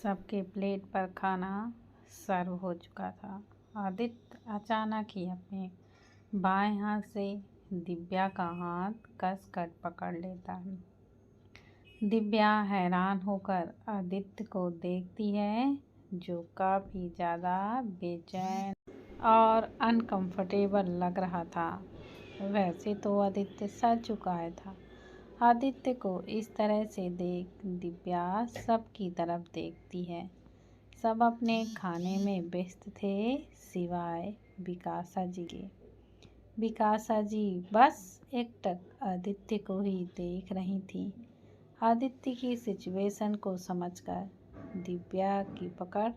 सबके प्लेट पर खाना सर्व हो चुका था। आदित्य अचानक ही अपने बाएं हाथ से दिव्या का हाथ कसकर पकड़ लेता है। दिव्या हैरान होकर आदित्य को देखती है, जो काफ़ी ज़्यादा बेचैन और अनकंफर्टेबल लग रहा था। वैसे तो आदित्य सज चुका था। आदित्य को इस तरह से देख दिव्या सबकी तरफ देखती है। सब अपने खाने में व्यस्त थे सिवाय विकासा जी के। विकासा जी बस एकटक आदित्य को ही देख रही थी। आदित्य की सिचुएशन को समझकर दिव्या की पकड़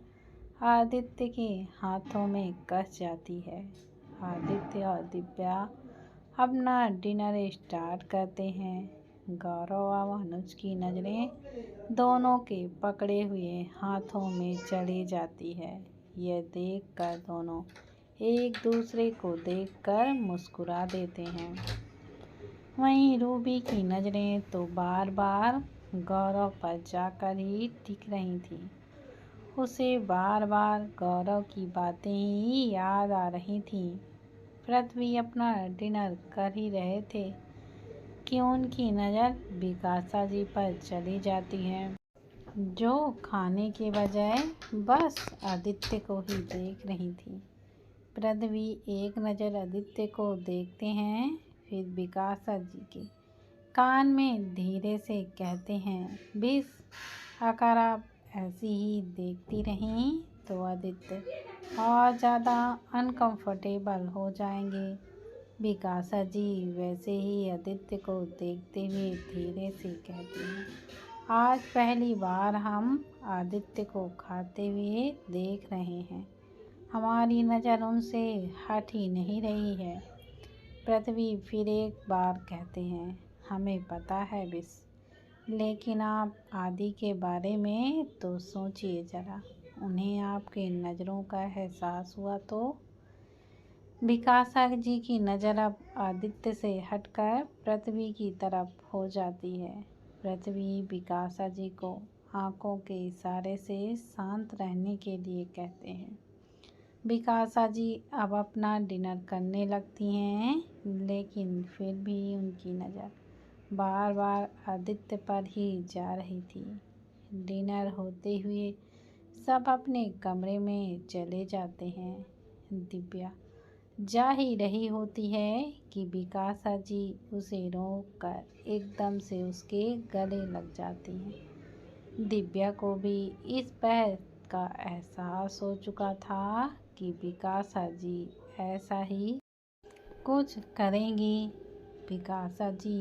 आदित्य के हाथों में कस जाती है। आदित्य और दिव्या अपना डिनर स्टार्ट करते हैं। गौरव और अनुज की नज़रें दोनों के पकड़े हुए हाथों में चली जाती है। यह देखकर दोनों एक दूसरे को देखकर मुस्कुरा देते हैं। वहीं रूबी की नज़रें तो बार बार गौरव पर जाकर ही टिक रही थी। उसे बार बार गौरव की बातें ही याद आ रही थीं। पृथ्वी अपना डिनर कर ही रहे थे कि उनकी नज़र विकासा जी पर चली जाती है, जो खाने के बजाय बस आदित्य को ही देख रही थी। पृथ्वी एक नज़र आदित्य को देखते हैं, फिर विकासा जी के कान में धीरे से कहते हैं, बिस अगर आप ऐसी ही देखती रहीं तो आदित्य और ज़्यादा अनकंफर्टेबल हो जाएंगे। विकासा जी वैसे ही आदित्य को देखते हुए धीरे से कहती हैं, आज पहली बार हम आदित्य को खाते हुए देख रहे हैं। हमारी नज़र उनसे हट ही नहीं रही है। पृथ्वी फिर एक बार कहते हैं, हमें पता है बिस, लेकिन आप आदि के बारे में तो सोचिए ज़रा। उन्हें आपके नज़रों का एहसास हुआ तो। विकासा जी की नज़र अब आदित्य से हटकर पृथ्वी की तरफ हो जाती है। पृथ्वी विकासा जी को आंखों के इशारे से शांत रहने के लिए कहते हैं। विकासा जी अब अपना डिनर करने लगती हैं, लेकिन फिर भी उनकी नज़र बार बार आदित्य पर ही जा रही थी। डिनर होते हुए सब अपने कमरे में चले जाते हैं। दिव्या जा ही रही होती है कि विकासा जी उसे रोक कर एकदम से उसके गले लग जाती हैं। दिव्या को भी इस बात का एहसास हो चुका था कि विकासा जी ऐसा ही कुछ करेंगी। विकासा जी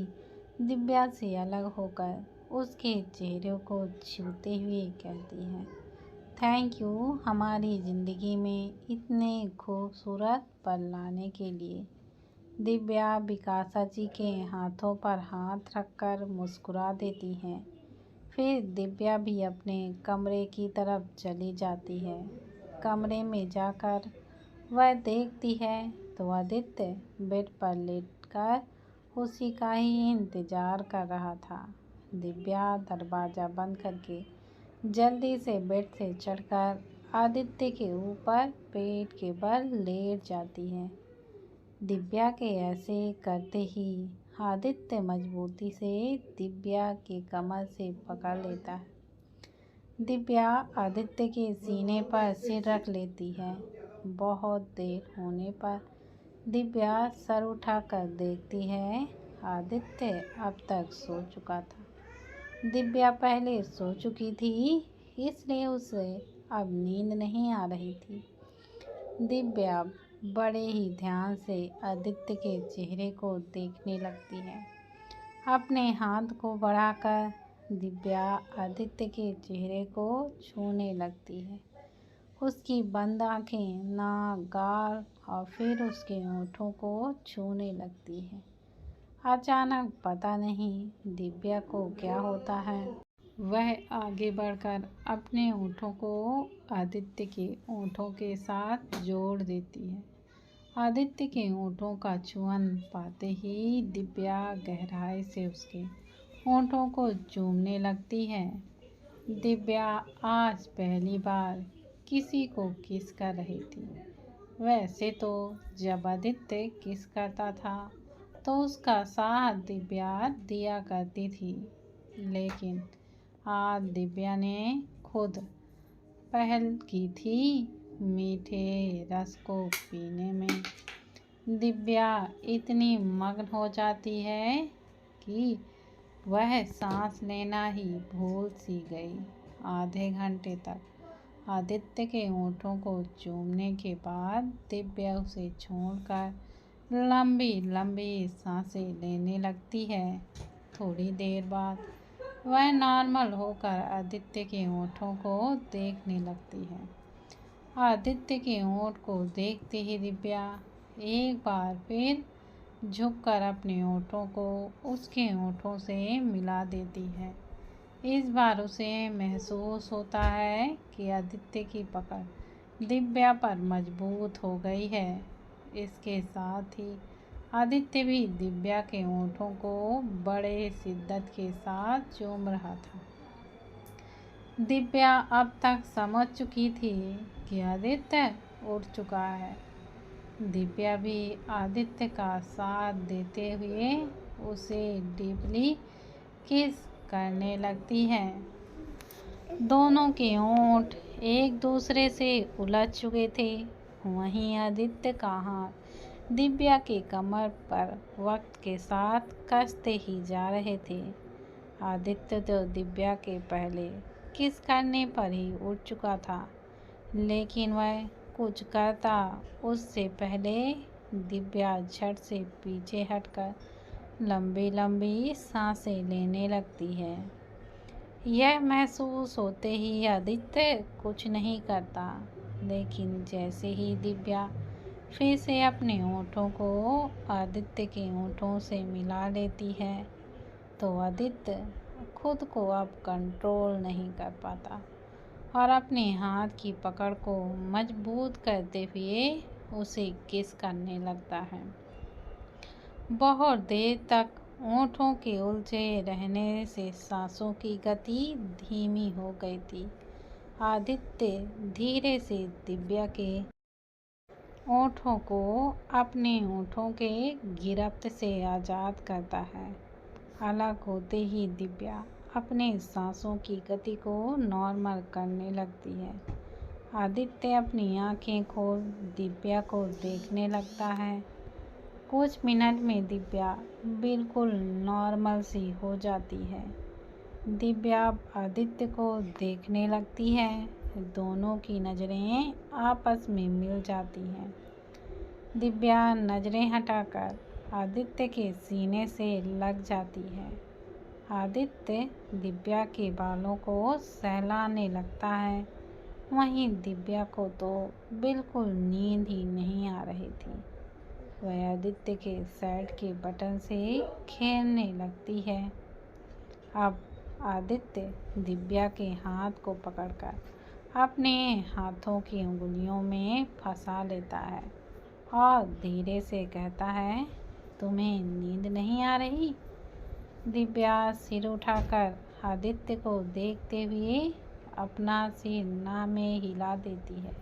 दिव्या से अलग होकर उसके चेहरे को छूते हुए कहती हैं, थैंक यू हमारी ज़िंदगी में इतने खूबसूरत पल लाने के लिए। दिव्या विकासा जी के हाथों पर हाथ रखकर मुस्कुरा देती हैं। फिर दिव्या भी अपने कमरे की तरफ चली जाती है। कमरे में जाकर वह देखती है तो आदित्य बेड पर लेटकर उसी का ही इंतज़ार कर रहा था। दिव्या दरवाज़ा बंद करके जल्दी से बेड से चढ़कर आदित्य के ऊपर पेट के बल लेट जाती है। दिव्या के ऐसे करते ही आदित्य मजबूती से दिव्या के कमर से पकड़ लेता है। दिव्या आदित्य के सीने पर सिर रख लेती है। बहुत देर होने पर दिव्या सर उठाकर देखती है, आदित्य अब तक सो चुका था। दिव्या पहले सो चुकी थी, इसलिए उसे अब नींद नहीं आ रही थी। दिव्या बड़े ही ध्यान से आदित्य के चेहरे को देखने लगती है। अपने हाथ को बढ़ाकर दिव्या आदित्य के चेहरे को छूने लगती है। उसकी बंद आँखें, नाक, गाल और फिर उसके होठों को छूने लगती है। अचानक पता नहीं दिव्या को क्या होता है, वह आगे बढ़कर अपने होठों को आदित्य के होठों के साथ जोड़ देती है। आदित्य के होठों का चुंबन पाते ही दिव्या गहराई से उसके होठों को चूमने लगती है। दिव्या आज पहली बार किसी को किस कर रही थी। वैसे तो जब आदित्य किस करता था तो उसका साथ दिव्या दिया करती थी, लेकिन आज दिव्या ने खुद पहल की थी मीठे रस को पीने में। दिव्या इतनी मग्न हो जाती है कि वह सांस लेना ही भूल सी गई। आधे घंटे तक आदित्य के होठों को चूमने के बाद दिव्या उसे छोड़कर लंबी लंबी सांसें लेने लगती है। थोड़ी देर बाद वह नॉर्मल होकर आदित्य के होठों को देखने लगती है। आदित्य के होठ को देखते ही दिव्या एक बार फिर झुककर अपने होठों को उसके होठों से मिला देती है। इस बार उसे महसूस होता है कि आदित्य की पकड़ दिव्या पर मजबूत हो गई है। इसके साथ ही आदित्य भी दिव्या के होठों को बड़े शिद्दत के साथ चूम रहा था। दिव्या अब तक समझ चुकी थी कि आदित्य उठ चुका है। दिव्या भी आदित्य का साथ देते हुए उसे डीपली किस करने लगती है। दोनों के होंठ एक दूसरे से उलझ चुके थे। वहीं आदित्य का हाथ दिव्या के कमर पर वक्त के साथ कसते ही जा रहे थे। आदित्य तो दिव्या के पहले किस करने पर ही उठ चुका था, लेकिन वह कुछ करता उससे पहले दिव्या झट से पीछे हटकर लंबी लंबी सांसें लेने लगती है। यह महसूस होते ही आदित्य कुछ नहीं करता, लेकिन जैसे ही दिव्या फिर से अपने होठों को आदित्य के होठों से मिला लेती है तो आदित्य खुद को अब कंट्रोल नहीं कर पाता और अपने हाथ की पकड़ को मजबूत करते हुए उसे किस करने लगता है। बहुत देर तक होठों के उलझे रहने से सांसों की गति धीमी हो गई थी। आदित्य धीरे से दिव्या के होठों को अपने होठों के गिरफ्त से आज़ाद करता है। अलग होते ही दिव्या अपने सांसों की गति को नॉर्मल करने लगती है। आदित्य अपनी आंखें खोल दिव्या को देखने लगता है। कुछ मिनट में दिव्या बिल्कुल नॉर्मल सी हो जाती है। दिव्या आदित्य को देखने लगती है। दोनों की नज़रें आपस में मिल जाती हैं। दिव्या नज़रें हटाकर आदित्य के सीने से लग जाती है। आदित्य दिव्या के बालों को सहलाने लगता है। वहीं दिव्या को तो बिल्कुल नींद ही नहीं आ रही थी। वह आदित्य के शर्ट के बटन से खेलने लगती है। अब आदित्य दिव्या के हाथ को पकड़कर अपने हाथों की उंगलियों में फंसा लेता है और धीरे से कहता है, तुम्हें नींद नहीं आ रही? दिव्या सिर उठाकर आदित्य को देखते हुए अपना सिर ना में हिला देती है।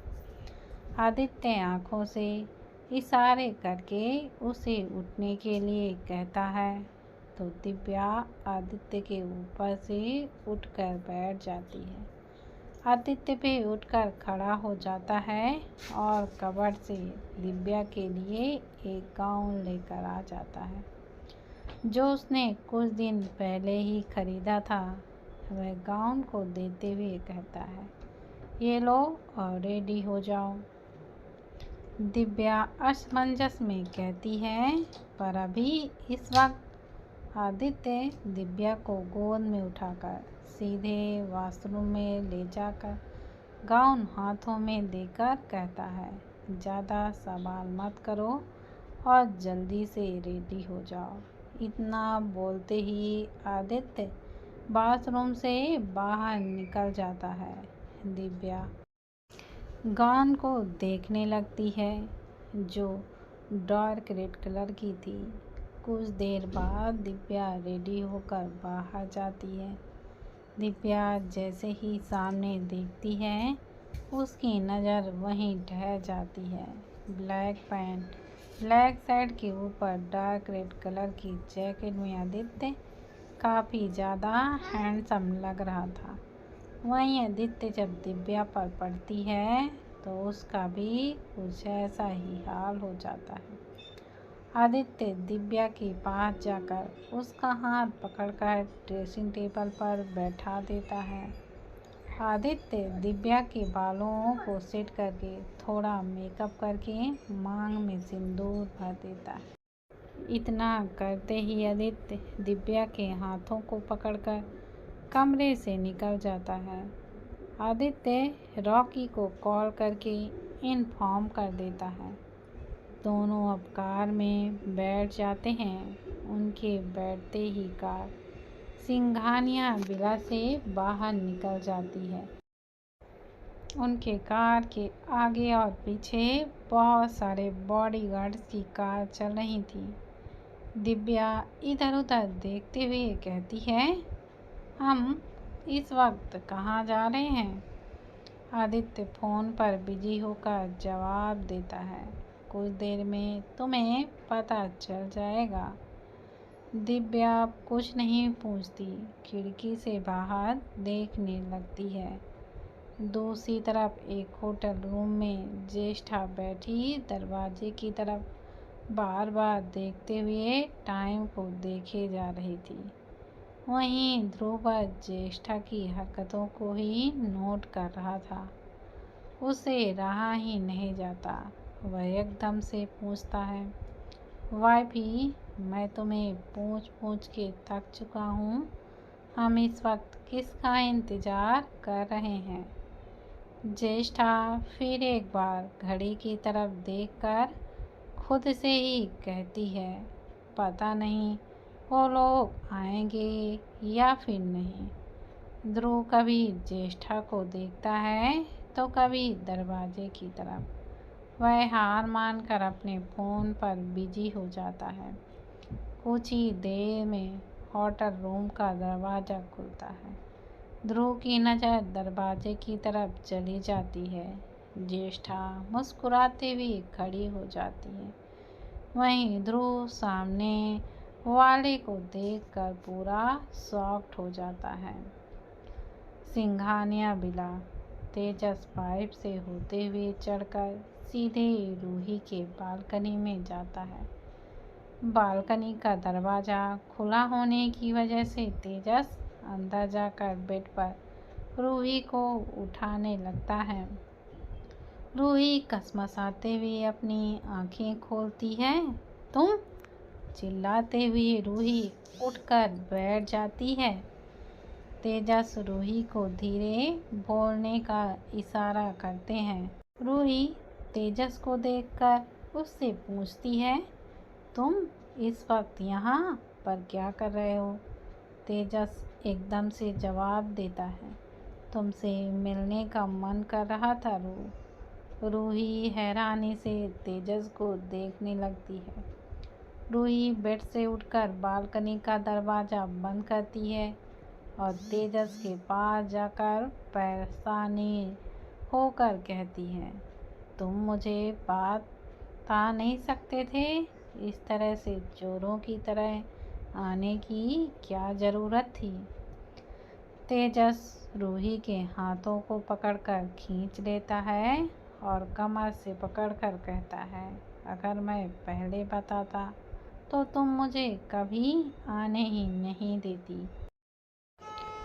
आदित्य आंखों से इशारे करके उसे उठने के लिए कहता है तो दिव्या आदित्य के ऊपर से उठकर बैठ जाती है। आदित्य भी उठकर खड़ा हो जाता है और कबर्ड से दिव्या के लिए एक गाउन लेकर आ जाता है जो उसने कुछ दिन पहले ही खरीदा था। वह गाउन को देते हुए कहता है, ये लो और रेडी हो जाओ। दिव्या असमंजस में कहती है, पर अभी इस वक्त। आदित्य दिव्या को गोद में उठाकर सीधे वॉशरूम में ले जाकर गाउन हाथों में देकर कहता है, ज़्यादा सवाल मत करो और जल्दी से रेडी हो जाओ। इतना बोलते ही आदित्य बाथरूम से बाहर निकल जाता है। दिव्या गाउन को देखने लगती है जो डार्क रेड कलर की थी। कुछ देर बाद दिव्या रेडी होकर बाहर जाती है। दिव्या जैसे ही सामने देखती है उसकी नज़र वहीं ठहर जाती है। ब्लैक पैंट, ब्लैक शर्ट के ऊपर डार्क रेड कलर की जैकेट में आदित्य काफ़ी ज़्यादा हैंडसम लग रहा था। वहीं आदित्य जब दिव्या पर पड़ती है तो उसका भी कुछ ऐसा ही हाल हो जाता है। आदित्य दिव्या के पास जाकर उसका हाथ पकड़कर ड्रेसिंग टेबल पर बैठा देता है। आदित्य दिव्या के बालों को सेट करके थोड़ा मेकअप करके मांग में सिंदूर भर देता है। इतना करते ही आदित्य दिव्या के हाथों को पकड़कर कमरे से निकल जाता है। आदित्य रॉकी को कॉल करके इन्फॉर्म कर देता है। दोनों अब कार में बैठ जाते हैं। उनके बैठते ही कार सिंघानिया विला से बाहर निकल जाती है। उनके कार के आगे और पीछे बहुत सारे बॉडीगार्ड्स की कार चल रही थी। दिव्या इधर उधर देखते हुए कहती है, हम इस वक्त कहाँ जा रहे हैं? आदित्य फ़ोन पर बिजी होकर जवाब देता है, कुछ देर में तुम्हें पता चल जाएगा। दिव्या कुछ नहीं पूछती, खिड़की से बाहर देखने लगती है। दूसरी तरफ एक होटल रूम में ज्येष्ठा बैठी दरवाजे की तरफ बार बार देखते हुए टाइम को देखे जा रही थी। वहीं ध्रुव ज्येष्ठा की हरकतों को ही नोट कर रहा था। उसे रहा ही नहीं जाता। वह एकदम से पूछता है, वाइफी, मैं तुम्हें पूछ पूछ के थक चुका हूँ। हम इस वक्त किसका इंतज़ार कर रहे हैं? ज्येष्ठा फिर एक बार घड़ी की तरफ देखकर खुद से ही कहती है, पता नहीं वो लोग आएंगे या फिर नहीं। ध्रुव कभी ज्येष्ठा को देखता है तो कभी दरवाजे की तरफ। वह हार मानकर अपने फ़ोन पर बिजी हो जाता है। कुछ ही देर में होटल रूम का दरवाज़ा खुलता है। ध्रुव की नज़र दरवाजे की तरफ चली जाती है। ज्येष्ठा मुस्कुराते हुए खड़ी हो जाती है। वहीं ध्रुव सामने वाले को देखकर पूरा शॉक्ड हो जाता है। सिंघानिया विला। तेजस पाइप से होते हुए चढ़कर सीधे रूही के बालकनी में जाता है। बालकनी का दरवाज़ा खुला होने की वजह से तेजस अंदर जाकर बेड पर रूही को उठाने लगता है। रूही कसमसाते हुए अपनी आंखें खोलती है। तुम? चिल्लाते हुए रूही उठकर बैठ जाती है। तेजस रूही को धीरे बोलने का इशारा करते हैं। रूही तेजस को देखकर उससे पूछती है, तुम इस वक्त यहाँ पर क्या कर रहे हो? तेजस एकदम से जवाब देता है, तुमसे मिलने का मन कर रहा था रूही हैरानी से तेजस को देखने लगती है। रूही बेड से उठकर बालकनी का दरवाज़ा बंद करती है और तेजस के पास जाकर परेशानी होकर कहती है, तुम मुझे बता नहीं सकते थे? इस तरह से चोरों की तरह आने की क्या ज़रूरत थी? तेजस रूही के हाथों को पकड़कर खींच लेता है और कमर से पकड़कर कहता है, अगर मैं पहले बताता तो तुम मुझे कभी आने ही नहीं देती।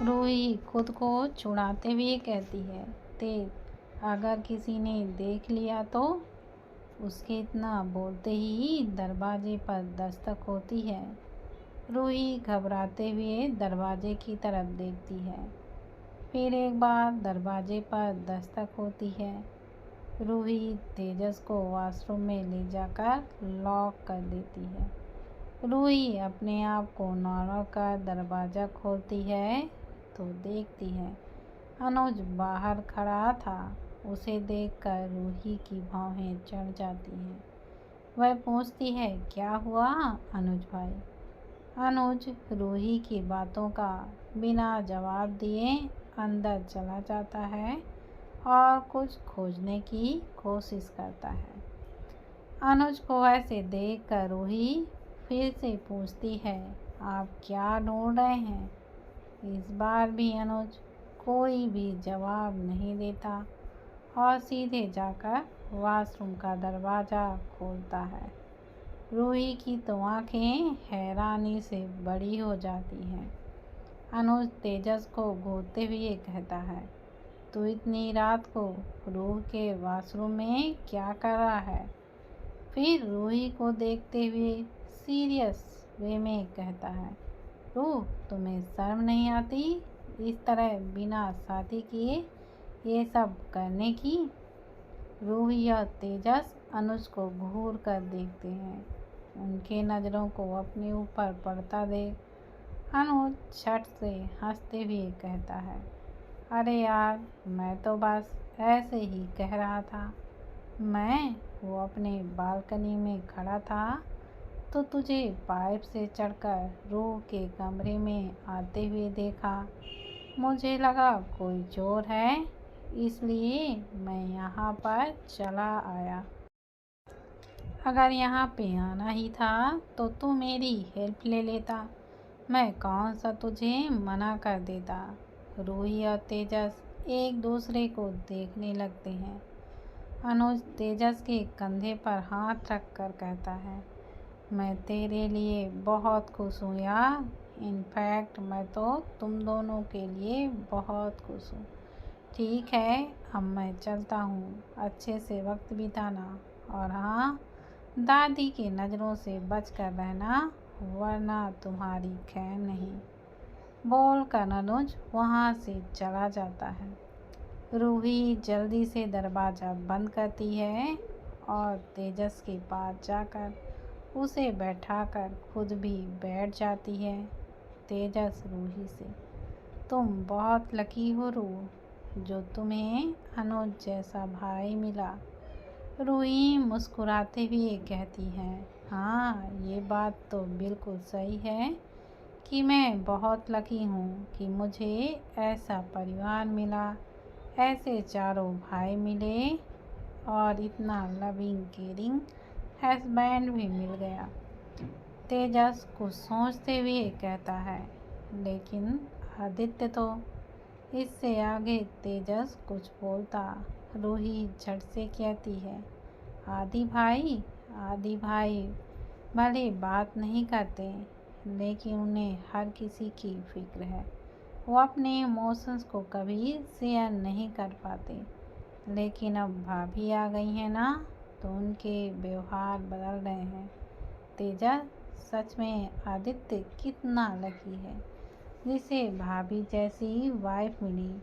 रूही खुद को छुड़ाते हुए कहती है, तेज, अगर किसी ने देख लिया तो? उसके इतना बोलते ही दरवाजे पर दस्तक होती है। रूही घबराते हुए दरवाजे की तरफ देखती है। फिर एक बार दरवाजे पर दस्तक होती है। रूही तेजस को वॉशरूम में ले जाकर लॉक कर देती है। रूही अपने आप को नॉर्मल कर दरवाज़ा खोलती है तो देखती है अनुज बाहर खड़ा था। उसे देखकर रूही की भौहें चढ़ जाती हैं। वह पूछती है, क्या हुआ अनुज भाई? अनुज रूही की बातों का बिना जवाब दिए अंदर चला जाता है और कुछ खोजने की कोशिश करता है। अनुज को ऐसे देखकर रूही फिर से पूछती है, आप क्या ढूंढ रहे हैं? इस बार भी अनुज कोई भी जवाब नहीं देता और सीधे जाकर वॉशरूम का दरवाज़ा खोलता है। रूही की तो आंखें हैरानी से बड़ी हो जाती हैं। अनुज तेजस को घूरते हुए कहता है, तू इतनी रात को रूह के वॉशरूम में क्या कर रहा है? फिर रूही को देखते हुए सीरियस वे में कहता है, रूह तुम्हें शर्म नहीं आती इस तरह बिना शादी किए ये सब करने की? रूही और तेजस अनुज को घूर कर देखते हैं। उनके नज़रों को अपने ऊपर पड़ता देख अनुज झट से हंसते हुए कहता है, अरे यार मैं तो बस ऐसे ही कह रहा था। मैं वो अपने बालकनी में खड़ा था तो तुझे पाइप से चढ़कर रूह के कमरे में आते हुए देखा। मुझे लगा कोई चोर है इसलिए मैं यहाँ पर चला आया। अगर यहाँ पे आना ही था तो तू मेरी हेल्प ले लेता। मैं कौन सा तुझे मना कर देता। रूही और तेजस एक दूसरे को देखने लगते हैं। अनुज तेजस के कंधे पर हाथ रख कर कहता है, मैं तेरे लिए बहुत खुश हूँ यार। इनफैक्ट मैं तो तुम दोनों के लिए बहुत खुश हूँ। ठीक है अब मैं चलता हूँ, अच्छे से वक्त बिताना और हाँ दादी की नज़रों से बच कर रहना वरना तुम्हारी खैर नहीं। बोल कर अनुज वहाँ से चला जाता है। रूही जल्दी से दरवाज़ा बंद करती है और तेजस के पास जाकर उसे बैठाकर खुद भी बैठ जाती है। तेजस रूही से, तुम बहुत लकी हो रूह जो तुम्हें अनुज जैसा भाई मिला। रूही मुस्कुराते हुए कहती है, हाँ ये बात तो बिल्कुल सही है कि मैं बहुत लकी हूँ कि मुझे ऐसा परिवार मिला, ऐसे चारों भाई मिले और इतना लविंग केयरिंग हस्बैंड भी मिल गया। तेजस कुछ सोचते हुए कहता है, लेकिन आदित्य तो। इससे आगे तेजस कुछ बोलता रूही झट से कहती है, आदि भाई भले बात नहीं करते लेकिन उन्हें हर किसी की फिक्र है। वो अपने इमोशंस को कभी शेयर नहीं कर पाते, लेकिन अब भाभी आ गई हैं ना तो उनके व्यवहार बदल रहे हैं। तेजस सच में आदित्य कितना लकी है जिसे भाभी जैसी वाइफ मिली।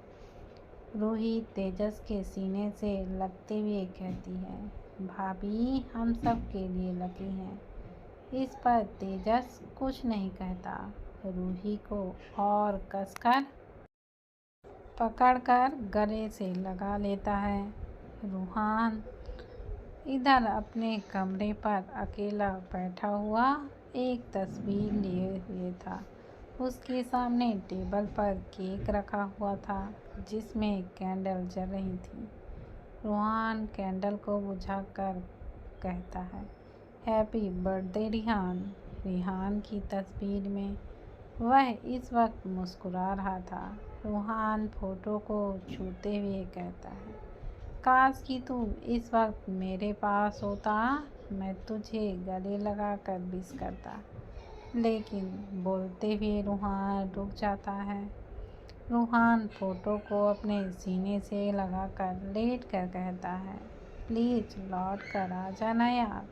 रूही तेजस के सीने से लगते हुए कहती है, भाभी हम सब के लिए लकी हैं। इस पर तेजस कुछ नहीं कहता, रूही को और कसकर पकड़कर गले से लगा लेता है। रूहान इधर अपने कमरे पर अकेला बैठा हुआ एक तस्वीर लिए हुए था। उसके सामने टेबल पर केक रखा हुआ था जिसमें कैंडल जल रही थी। रूहान कैंडल को बुझाकर कहता है, हैप्पी बर्थडे रिहान। रिहान की तस्वीर में वह इस वक्त मुस्कुरा रहा था। रूहान फोटो को छूते हुए कहता है, काश कि तू इस वक्त मेरे पास होता, मैं तुझे गले लगाकर विश करता। लेकिन बोलते हुए रूहान रुक जाता है। रूहान फोटो को अपने सीने से लगाकर लेट कर कहता है, प्लीज़ लौट कर आ जाना यार।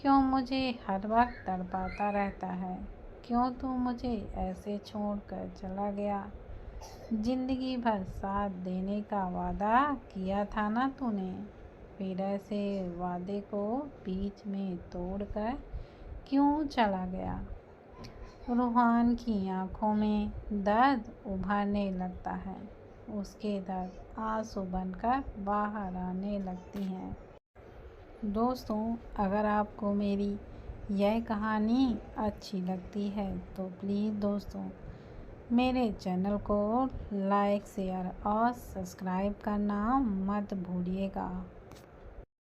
क्यों मुझे हर वक्त तड़पाता रहता है? क्यों तू मुझे ऐसे छोड़कर चला गया? जिंदगी भर साथ देने का वादा किया था ना तूने, फिर ऐसे वादे को बीच में तोड़कर क्यों चला गया? रूहान की आंखों में दर्द उभरने लगता है। उसके दर्द आंसू बनकर बाहर आने लगती हैं। दोस्तों, अगर आपको मेरी यह कहानी अच्छी लगती है तो प्लीज़ दोस्तों मेरे चैनल को लाइक शेयर और सब्सक्राइब करना मत भूलिएगा।